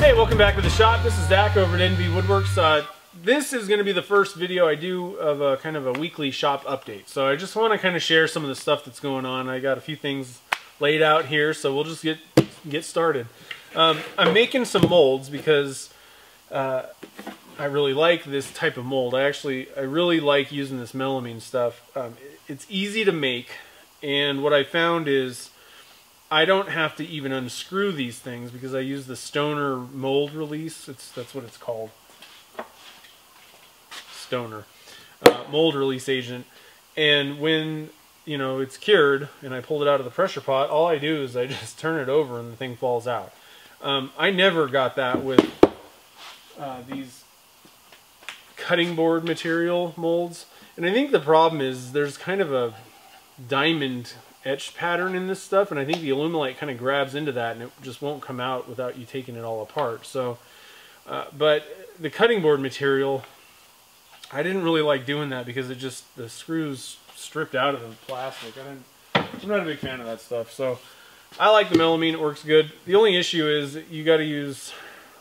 Hey, welcome back to the shop. This is Zach over at Woodwerks. This is going to be the first video I do of a kind of a weekly shop update. So I just want to kind of share some of the stuff that's going on. I got a few things laid out here, so we'll just get started. I'm making some molds because I really like this type of mold. I really like using this melamine stuff. It's easy to make, and what I found is I don't have to even unscrew these things because I use the Stoner mold release. That's what it's called. Stoner mold release agent. And when it's cured and I pulled it out of the pressure pot, all I do is I just turn it over and the thing falls out. I never got that with these cutting board material molds. And I think the problem is there's kind of a diamond etched pattern in this stuff, and I think the Alumilite kind of grabs into that and it just won't come out without you taking it all apart. So but the cutting board material, I didn't really like doing that because the screws stripped out of the plastic. I'm not a big fan of that stuff. So I like the melamine, it works good. The only issue is you got to use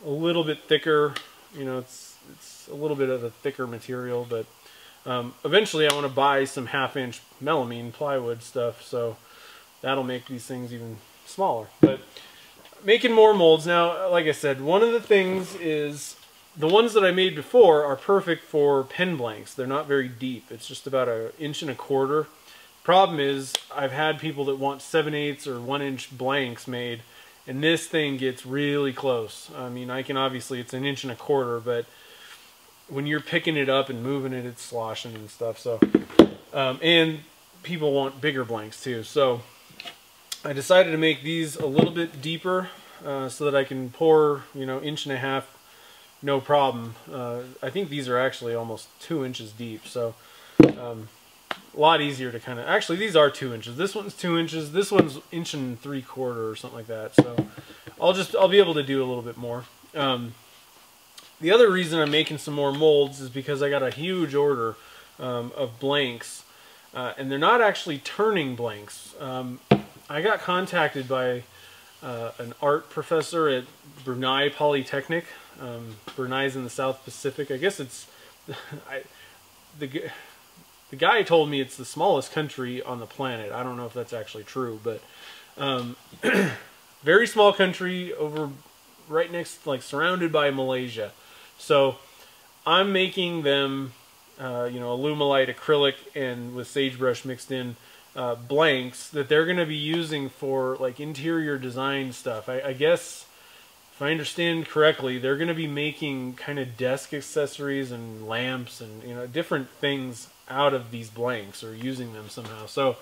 a little bit thicker, it's a little bit of a thicker material, but eventually I want to buy some 1/2-inch melamine plywood stuff, so that'll make these things even smaller. But making more molds now, like I said, one of the things is the ones that I made before are perfect for pen blanks. They're not very deep. It's just about 1.25 inches. Problem is I've had people that want 7/8 or 1-inch blanks made, and this thing gets really close. I mean, obviously it's 1.25 inches, but when you're picking it up and moving it, it's sloshing and stuff. So, and people want bigger blanks too. So I decided to make these a little bit deeper so that I can pour, 1.5 inches, no problem. I think these are actually almost 2 inches deep. So a lot easier to kind of, actually these are 2 inches. This one's 2 inches. This one's 1.75 inches or something like that. So I'll be able to do a little bit more. The other reason I'm making some more molds is because I got a huge order of blanks, and they're not actually turning blanks. I got contacted by an art professor at Brunei Polytechnic. Brunei's in the South Pacific. I guess it's the guy told me it's the smallest country on the planet. I don't know if that's actually true, but very small country over right next, like surrounded by Malaysia. So I'm making them, Alumilite, acrylic, and with sagebrush mixed in blanks that they're going to be using for like interior design stuff. I guess if I understand correctly, they're going to be making kind of desk accessories and lamps and different things out of these blanks or using them somehow. So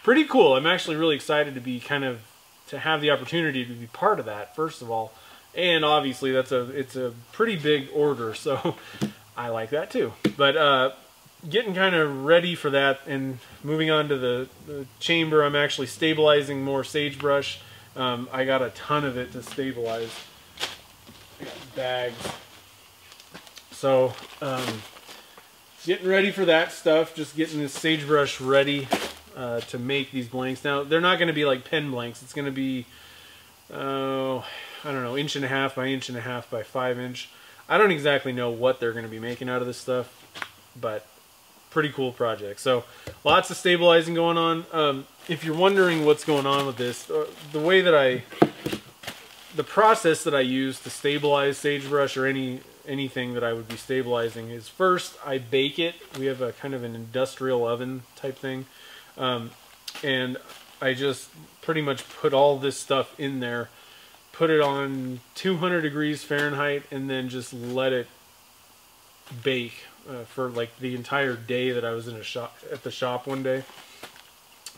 pretty cool. I'm actually really excited to have the opportunity to be part of that, first of all. And obviously it's a pretty big order, so I like that too. But getting kind of ready for that and moving on to the chamber, I'm actually stabilizing more sagebrush. I got a ton of it to stabilize. I got bags. So getting ready for that stuff, just getting this sagebrush ready to make these blanks. Now they're not going to be like pen blanks. It's going to be I don't know, 1.5 inches by 1.5 inches by 5 inch. I don't exactly know what they're going to be making out of this stuff, but pretty cool project. So lots of stabilizing going on. If you're wondering what's going on with this, the process that I use to stabilize sagebrush or anything that I would be stabilizing is, first I bake it. We have a kind of an industrial oven type thing, and I just pretty much put all this stuff in there, put it on 200 degrees Fahrenheit, and then just let it bake for like the entire day that I was at the shop one day.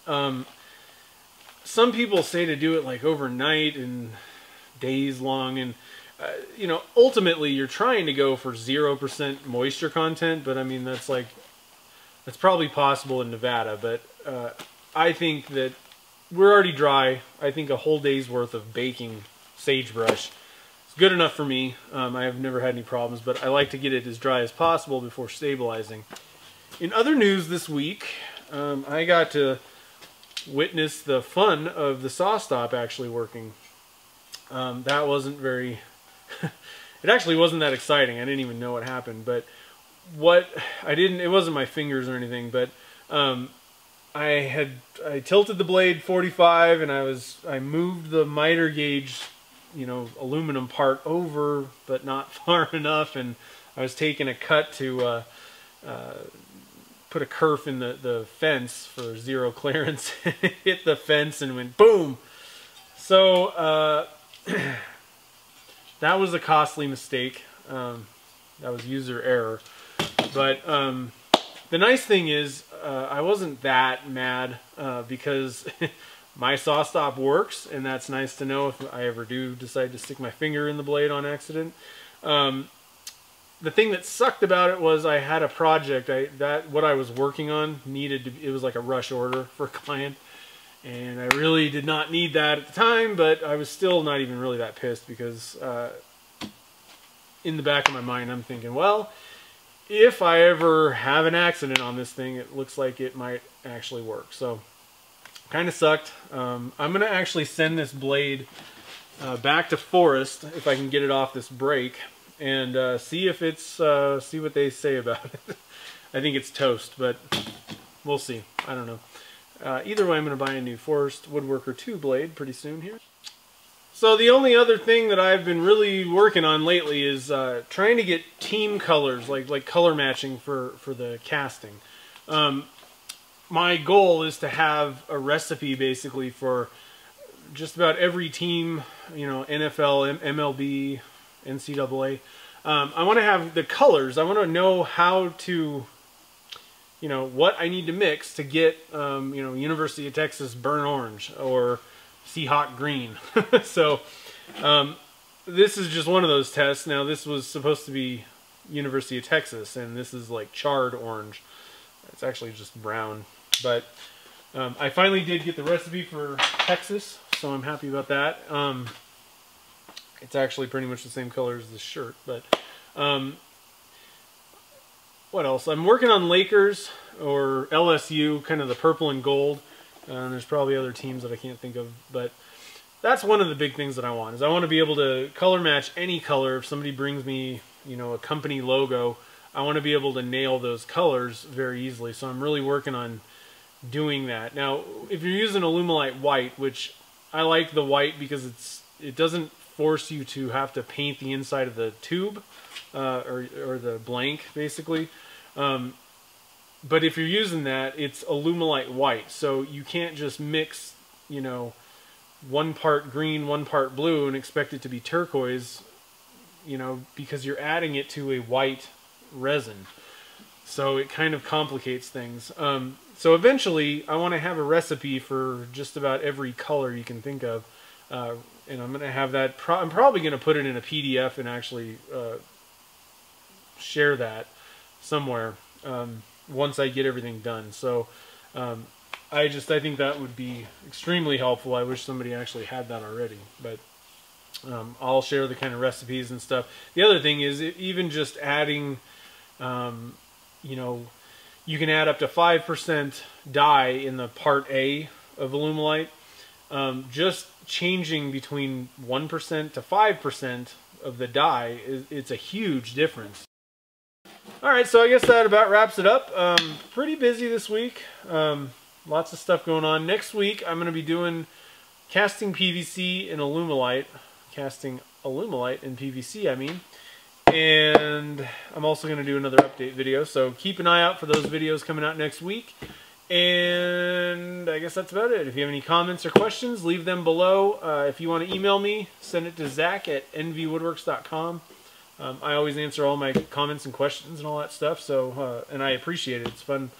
Some people say to do it like overnight and days long, and ultimately you're trying to go for 0% moisture content, but I mean that's probably possible in Nevada, but I think that we're already dry. I think a whole day's worth of baking sagebrush is good enough for me. I have never had any problems, but I like to get it as dry as possible before stabilizing. In other news this week, I got to witness the fun of the SawStop actually working. That wasn't very it actually wasn't that exciting. I didn't even know what happened, but it wasn't my fingers or anything, but I tilted the blade 45, and I moved the miter gauge, you know, aluminum part over, but not far enough, and I was taking a cut to put a kerf in the fence for zero clearance. Hit the fence and went boom. So that was a costly mistake. That was user error. But the nice thing is I wasn't that mad because my SawStop works, and that's nice to know if I ever do decide to stick my finger in the blade on accident. The thing that sucked about it was I had a project what I was working on it was like a rush order for a client, and I really did not need that at the time, but I was still not even really that pissed because in the back of my mind I'm thinking, well, if I ever have an accident on this thing, it looks like it might actually work. So kind of sucked. I'm gonna actually send this blade back to Forrest if I can get it off this brake, and see if it's see what they say about it. I think it's toast, but we'll see. I don't know. Either way, I'm going to buy a new Forrest Woodworker 2 blade pretty soon here. So the only other thing that I've been really working on lately is trying to get team colors, like color matching for the casting. My goal is to have a recipe basically for just about every team, you know, NFL, MLB, NCAA. I want to have the colors. I want to know how to, you know, what I need to mix to get, you know, University of Texas burnt orange or Seahawk green. So this is just one of those tests. Now this was supposed to be University of Texas, and this is like charred orange. It's actually just brown. But I finally did get the recipe for Texas, so I'm happy about that. It's actually pretty much the same color as this shirt, but what else? I'm working on Lakers or LSU, kind of the purple and gold. There's probably other teams that I can't think of, but that's one of the big things that I want, is I want to be able to color match any color. If somebody brings me, you know, a company logo, I want to be able to nail those colors very easily. So I'm really working on doing that. Now, if you're using Alumilite white, which I like the white because it doesn't force you to have to paint the inside of the tube or the blank, basically. But if you're using that, it's Alumilite white, so you can't just mix, you know, one part green, one part blue and expect it to be turquoise, you know, because you're adding it to a white resin. So it kind of complicates things. So eventually I want to have a recipe for just about every color you can think of. And I'm going to have that, I'm probably going to put it in a PDF and actually share that somewhere once I get everything done. So I think that would be extremely helpful. I wish somebody actually had that already, but I'll share the kind of recipes and stuff. The other thing is, even just adding, you know, you can add up to 5% dye in the part A of Alumilite. Just changing between 1% to 5% of the dye, it's a huge difference. Alright, so I guess that about wraps it up. Pretty busy this week. Lots of stuff going on. Next week I'm going to be doing casting PVC in Alumilite. Casting Alumilite in PVC, I mean. And I'm also going to do another update video, so keep an eye out for those videos coming out next week. And I guess that's about it. If you have any comments or questions, leave them below. If you want to email me, send it to Zach@nvwoodworks.com. I always answer all my comments and questions and all that stuff, so and I appreciate it. It's fun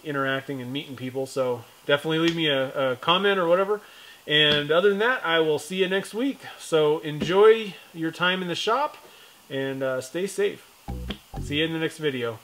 interacting and meeting people, so definitely leave me a comment or whatever. And other than that, I will see you next week. So enjoy your time in the shop and stay safe. See you in the next video.